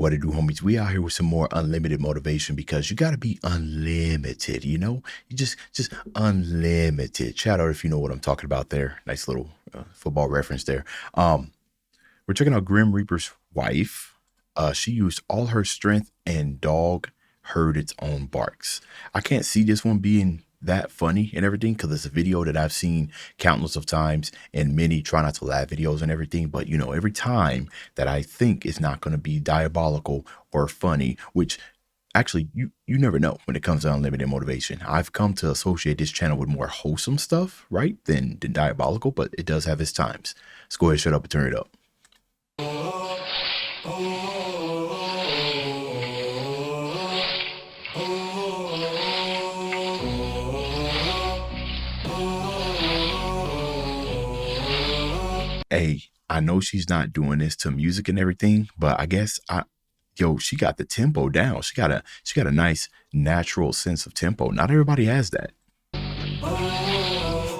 What it do, homies? We out here with some more unlimited motivation because you gotta be unlimited, you know? You just unlimited. Shout out if you know what I'm talking about there. Nice little football reference there. We're checking out Grim Reaper's wife. She used all her strength and dog heard its own barks. I can't see this one being that funny and everything because it's a video that I've seen countless of times and many try not to laugh videos and everything. But you know, every time that I think it's not going to be diabolical or funny, which actually you never know when it comes to unlimited motivation. I've come to associate this channel with more wholesome stuff, right, than diabolical, but it does have its times. Let's go ahead, shut up and turn it up. Hey, I know she's not doing this to music and everything, but I guess she got the tempo down. She got a nice natural sense of tempo. Not everybody has that.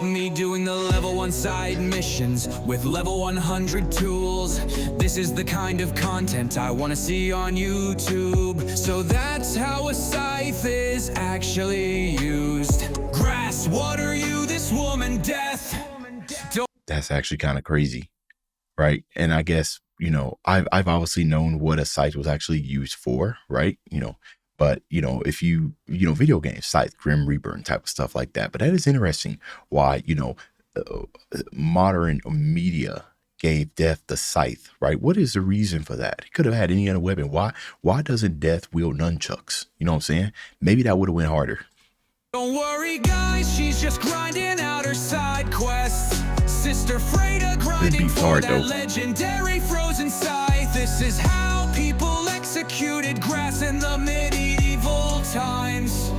Me doing the level 1 side missions with level 100 tools. This is the kind of content I want to see on YouTube. So that's how a scythe is actually used. Grass, what are you, this woman, death? That's actually kind of crazy, right? And I guess, you know, I've obviously known what a scythe was actually used for, right? You know, but you know, if you know, video games, scythe, Grim Reaper and type of stuff like that. But that is interesting why, you know, modern media gave Death the scythe, right? What is the reason for that? He could have had any other weapon. Why doesn't Death wield nunchucks? You know what I'm saying? Maybe that would have went harder. Don't worry, guys, she's just grinding out her side quests. Sister Freda grinding for that legendary frozen scythe. This is how people executed grass in the medieval times.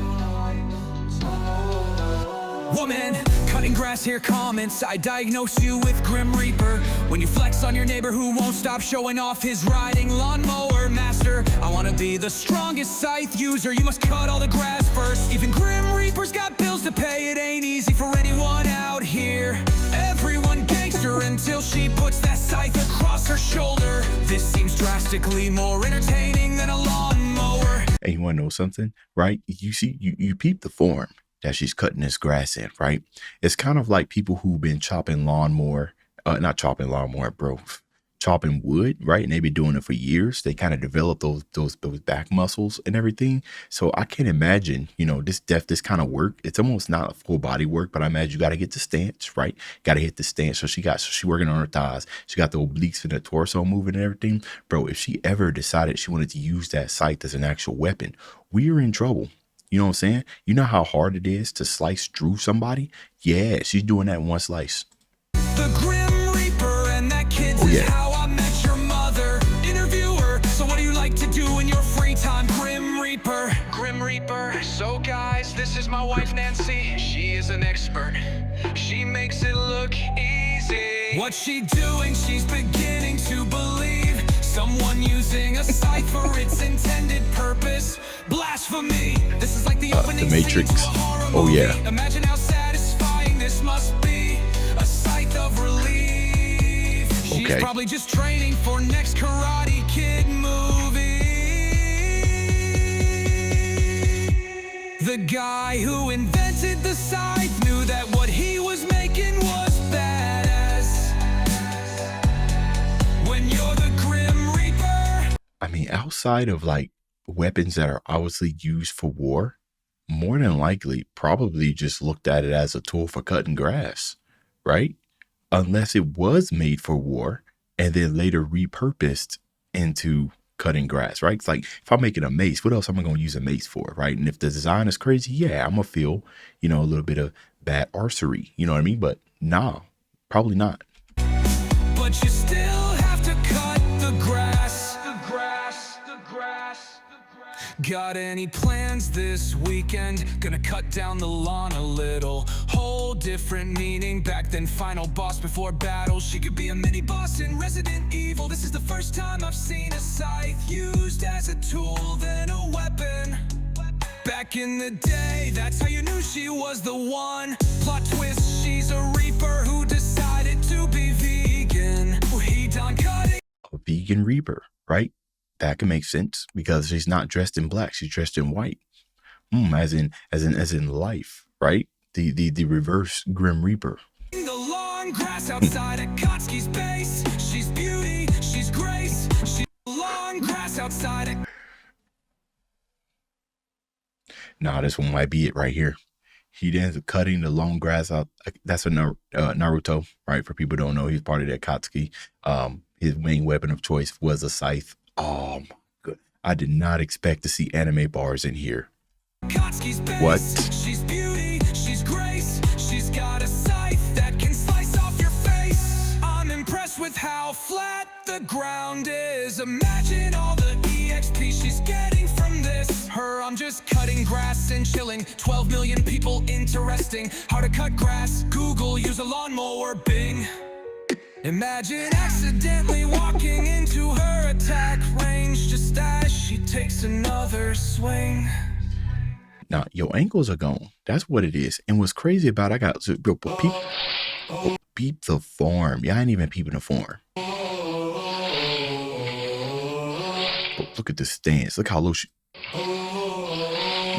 Woman, cutting grass here comments. I diagnose you with Grim Reaper. When you flex on your neighbor who won't stop showing off his riding lawnmower master. I want to be the strongest scythe user. You must cut all the grass first. Even Grim Reaper's got bills to pay. It ain't easy for anyone out here. Everyone gangster until she puts that scythe across her shoulder. This seems drastically more entertaining than a lawnmower. And you want to know something, right? You see, you peep the form that she's cutting this grass in, right? It's kind of like people who've been chopping lawnmower, not chopping lawnmower, bro, chopping wood, right? And they've been doing it for years. They kind of develop those back muscles and everything. So I can't imagine, you know, this kind of work. It's almost not a full body work, but I imagine you got to get the stance, right? Got to hit the stance. So she working on her thighs. She got the obliques and the torso moving and everything. Bro, if she ever decided she wanted to use that scythe as an actual weapon, we're in trouble. You know what I'm saying? You know how hard it is to slice through somebody? Yeah, she's doing that in one slice. The Grim Reaper and that kid's is how I met your mother. Interviewer, so what do you like to do in your free time? Grim Reaper. Grim Reaper. So guys, this is my wife Nancy. She is an expert. She makes it look easy. What's she doing? She's beginning to believe someone using a scythe for its intended purpose. Blasphemy. This is like the opening The Matrix. scene to a horror Oh movie. yeah. Imagine how satisfying this must be. A scythe of relief. She's probably just training for next Karate Kid movie. The guy who invented the scythe knew that what he was making was badass. When you're the Grim Reaper. I mean, outside of like weapons that are obviously used for war, more than likely probably just looked at it as a tool for cutting grass, right? Unless it was made for war and then later repurposed into cutting grass, right? It's like if I'm making a mace, what else am I going to use a mace for, right? And if the design is crazy, yeah, I'm going to feel, you know, a little bit of bad archery, you know what I mean? But nah, probably not. But you still have to cut the grass. Got any plans this weekend? Gonna cut down the lawn a little. Whole different meaning back then. Final boss before battle. She could be a mini boss in Resident Evil. This is the first time I've seen a scythe used as a tool than a weapon. Back in the day, that's how you knew she was the one. Plot twist, she's a reaper who decided to be vegan. He done cutting. A vegan reaper, right? That can make sense because she's not dressed in black; she's dressed in white. As in life, right? The reverse Grim Reaper. The long grass outside at Kotsky's base. She's beauty, she's grace. She's long grass outside at... Nah, this one might be it right here. He ends up cutting the long grass out. That's a Naruto, right? For people who don't know, he's part of that Katsuki. His main weapon of choice was a scythe. Oh my god. I did not expect to see anime bars in here. What? She's beauty, she's grace. She's got a scythe that can slice off your face. I'm impressed with how flat the ground is. Imagine all the EXP she's getting from this. Her, I'm just cutting grass and chilling. 12 million people interesting. How to cut grass, Google, use a lawnmower, Bing. Imagine accidentally walking into her attack range just as she takes another swing. Now, your ankles are gone. That's what it is. And what's crazy about it, I got peep the form. Yeah, I ain't even peeping the form. But look at the stance. Look how low she...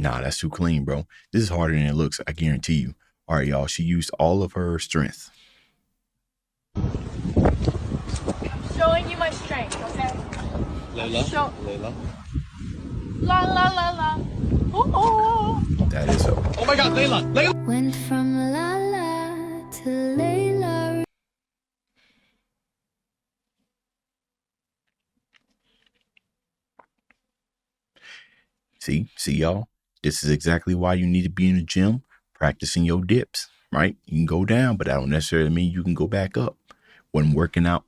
Nah, that's too clean, bro. This is harder than it looks, I guarantee you. All right, y'all. She used all of her strength. Showing you my strength, okay? Layla. Layla. La la la la. Oh. That is so. Oh my god, Layla! Layla! Went from la la to Layla. See, y'all? This is exactly why you need to be in the gym practicing your dips, right? You can go down, but that don't necessarily mean you can go back up. When working out,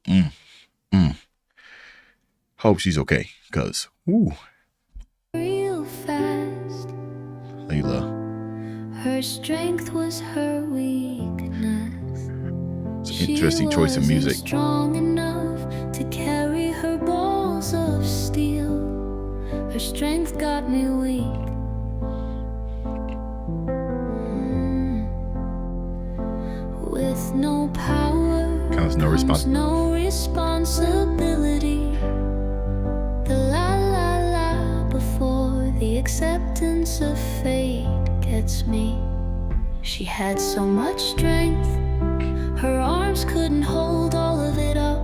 hope she's okay, because, Real fast. Layla. Her strength was her weakness. It's an interesting choice of music. She wasn't strong enough to carry her balls of steel. Her strength got me weak. With no power Comes no responsibility. The la la la before the acceptance of fate gets me. She had so much strength, her arms couldn't hold all of it up.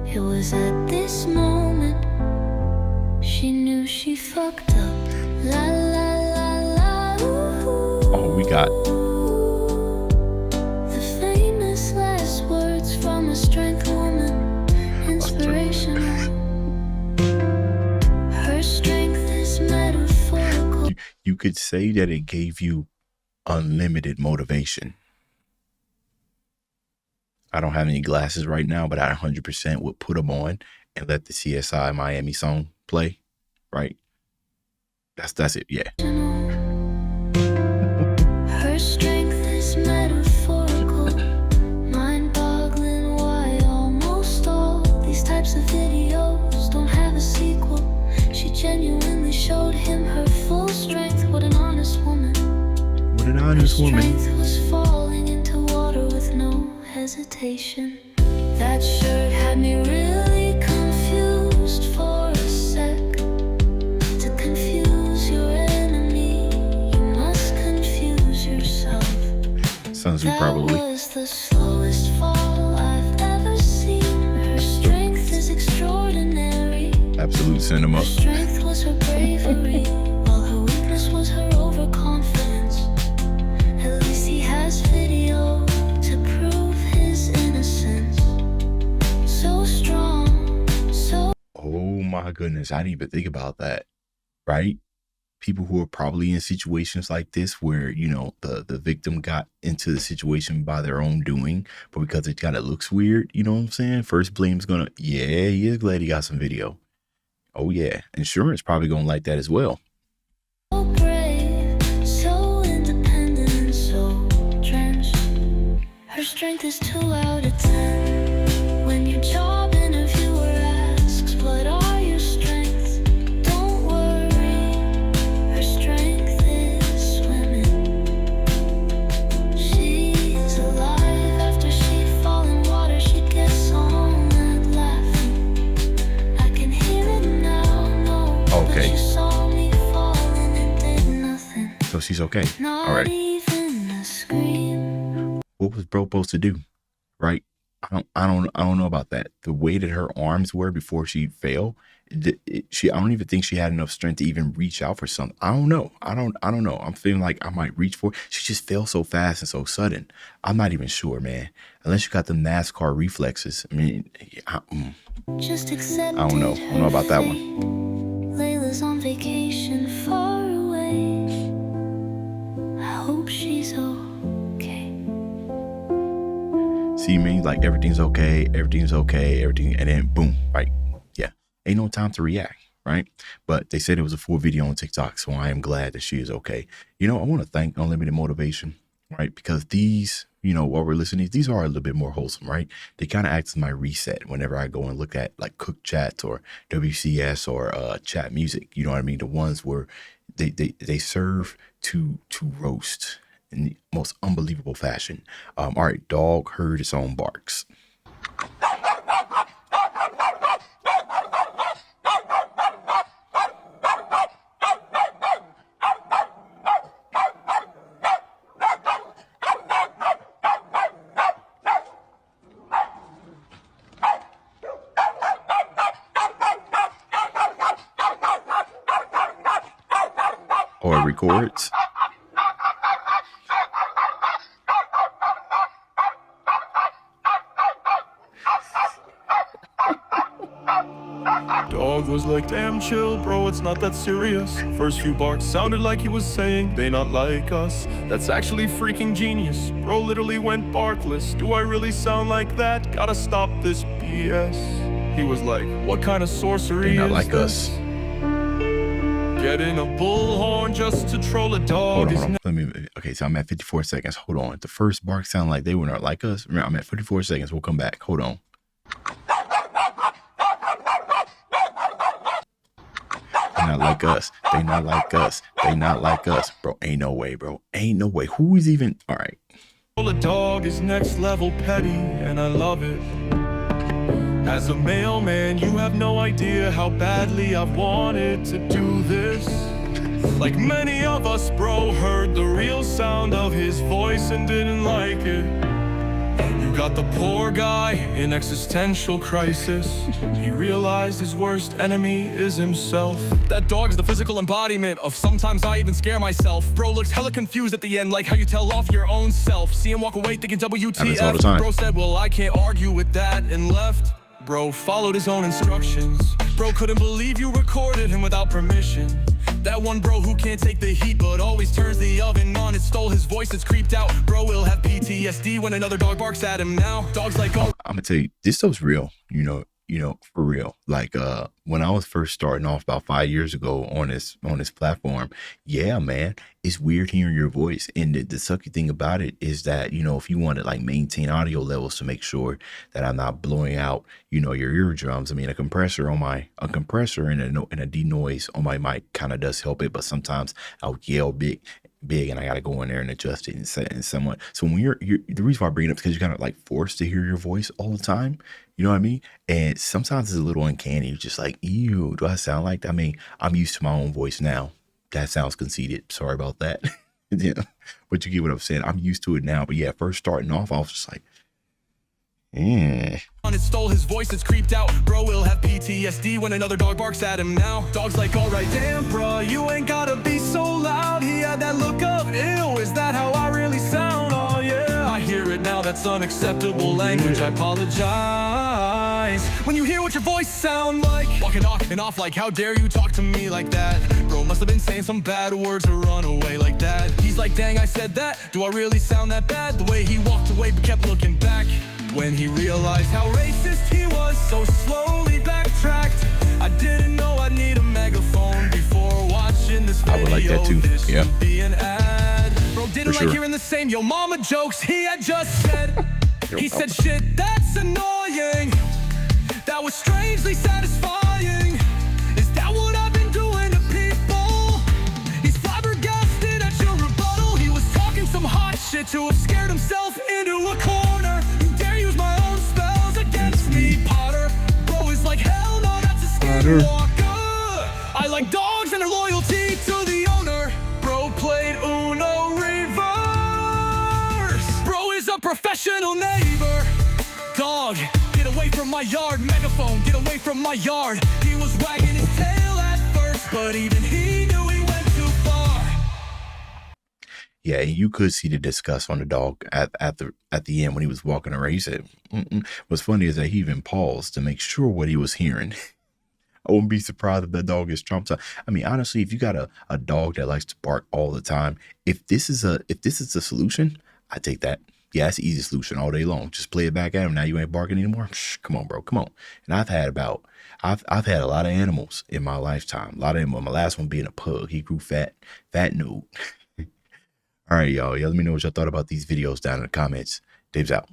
It was at this moment she knew she fucked up. La la la la. Ooh. Oh, we got The famous last words from a strength woman, inspirational. Her strength is metaphorical. you could say that it gave you unlimited motivation. I don't have any glasses right now, but I 100% would put them on and let the CSI Miami song play, right? That's it, yeah. Her strength is metaphorical, mind-boggling why almost all these types of videos don't have a sequel. She genuinely showed him her full strength. What an honest woman. What an honest woman. Her strength was falling into water with no hesitation. That shirt had me really confused for a sec. To confuse your enemy, you must confuse yourself. Sounds like probably. That was the slowest fall I've ever seen. Her strength is extraordinary. Absolute cinema. Her strength was her bravery, while her weakness was her overconfidence. At least he has video to prove his innocence. So strong, so... Oh my goodness, I didn't even think about that, right? People who are probably in situations like this where, you know, the victim got into the situation by their own doing, but because it kind of looks weird, you know what I'm saying? First blame's gonna, yeah, he is glad he got some video. Oh yeah, insurance probably gonna like that as well. brave, so independent and so drenched. Her strength is 2 out of 10. When your job interviewer asks, what are your strengths? Don't worry, her strength is swimming. She's alive after she fall in water. She gets on and laughing. I can hear okay. She saw me falling and did nothing. So she's okay. Not All right. even a scream. What was bro supposed to do? Right? I don't know about that. The way that her arms were before she fell, I don't even think she had enough strength to even reach out for something. I don't know. I don't know. I'm feeling like I might reach for it. She just fell so fast and so sudden. I'm not even sure, man. Unless you got the NASCAR reflexes. I mean, Just accept I don't know. I don't know about that one. Layla's on vacation far away. I hope she's okay. See me like everything's okay, everything, and then boom, right? Yeah, ain't no time to react, right? But they said it was a full video on TikTok, so I am glad that she is okay. You know, I want to thank Unlimited Motivation, right? Because these, you know, while we're listening, these are a little bit more wholesome, right? They kind of act as my reset whenever I go and look at like Cook Chats or WCS or Chat Music. You know what I mean? The ones where they serve to roast in the most unbelievable fashion. All right, dog heard its own barks. Or records. Dog was like, damn chill, bro, it's not that serious. First few barks sounded like he was saying, they not like us. That's actually freaking genius. Bro literally went barkless. Do I really sound like that? Gotta stop this BS. He was like, what kind of sorcery They not is like this? us. Getting a bullhorn just to troll a dog Hold on. Let me. Okay, so I'm at 54 seconds. Hold on. The first bark sounded like they were not like us. Remember, I'm at 54 seconds. We'll come back. Hold on. They not like us. They not like us. They not like us. Bro, ain't no way, bro. Ain't no way. Who is even... All right. A dog is next level petty, and I love it. As a mailman, you have no idea how badly I've wanted to do this. Like many of us, bro, heard the real sound of his voice and didn't like it. You got the poor guy in existential crisis. He realized his worst enemy is himself. That dog's the physical embodiment of sometimes I even scare myself. Bro looks hella confused at the end, like how you tell off your own self. See him walk away thinking Happens all the WTF. time. Bro said, well, I can't argue with that, and left. Bro followed his own instructions. Bro couldn't believe you recorded him without permission. That one bro who can't take the heat but always turns the oven on. It stole his voice, it's creeped out. Bro will have PTSD when another dog barks at him now. Dog's like, oh, I'm gonna tell you, this stuff's real, you know, for real. Like when I was first starting off about 5 years ago on this platform, yeah, man, it's weird hearing your voice. And the sucky thing about it is that, you know, if you want to like maintain audio levels to make sure that I'm not blowing out, you know, your eardrums, I mean, a compressor and a denoise on my mic kind of does help it, but sometimes I'll yell big and I gotta go in there and adjust it and set and somewhat. So when you're the reason why I bring it up is because you're kind of like forced to hear your voice all the time. You know what I mean? And sometimes it's a little uncanny. You're just like, ew, do I sound like that? I mean, I'm used to my own voice now. That sounds conceited. Sorry about that. Yeah, but you get what I'm saying. I'm used to it now. But yeah, first starting off, I was just like, yeah. it stole his voice, it's creeped out. Bro will have PTSD when another dog barks at him now. Dog's like, alright, damn, bro, you ain't gotta be so loud. He had that look of, ew, is that how I really sound? Oh yeah, I hear it now, that's unacceptable language, I apologize. When you hear what your voice sound like, walking off and off like, how dare you talk to me like that? Bro must have been saying some bad words to run away like that. He's like, dang, I said that, do I really sound that bad? The way he walked away but kept looking back. When he realized how racist he was, so slowly backtracked. I didn't know I'd need a megaphone before watching this video. I would like that too. This Yeah. would be an ad. Bro didn't For like sure. hearing the same yo mama jokes he had just said. He said shit that's annoying. That was strangely satisfying. Is that what I've been doing to people? He's flabbergasted at your rebuttal. He was talking some hot shit to have scared himself into a corner. Use my own spells against me, Potter. Bro is like, hell no, that's a skinwalker. I like dogs. dysfunctional neighbor. Dog, get away from my yard. Megaphone, get away from my yard. He was wagging his tail at first, but even he knew he went too far. Yeah, and you could see the disgust on the dog at the end when he was walking around. He said, What's funny is that he even paused to make sure what he was hearing. I wouldn't be surprised if that dog is traumatized. I mean, honestly, if you got a dog that likes to bark all the time, if this is a solution, I take that. Yeah, that's the easy solution all day long. Just play it back at him. Now you ain't barking anymore. Psh, come on, bro. Come on. And I've had a lot of animals in my lifetime. A lot of them. My last one being a pug. He grew fat nude. All right, y'all. Let me know what y'all thought about these videos down in the comments. Dave's out.